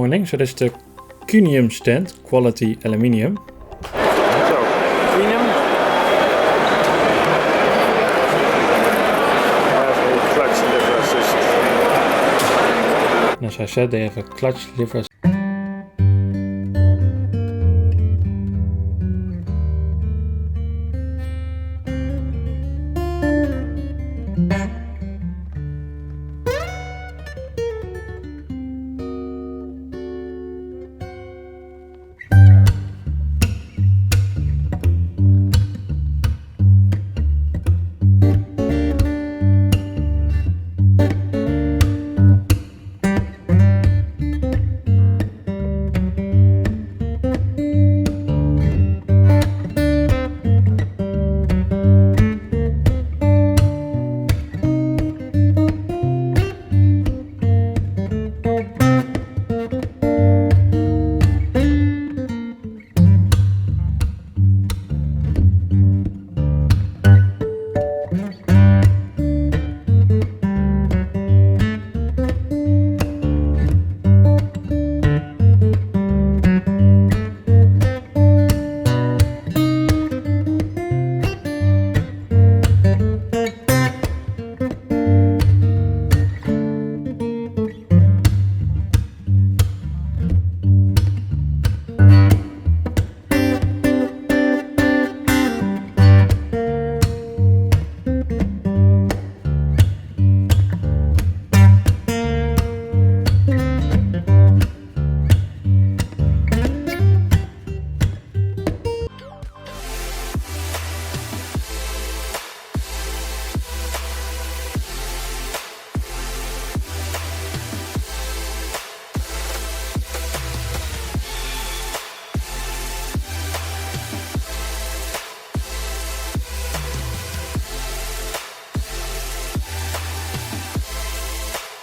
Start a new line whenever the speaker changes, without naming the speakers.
warning. So this is the Qnium stand, quality aluminium.
So, Qnium have a clutch lever assist.
And as I said, they have a clutch lever assist.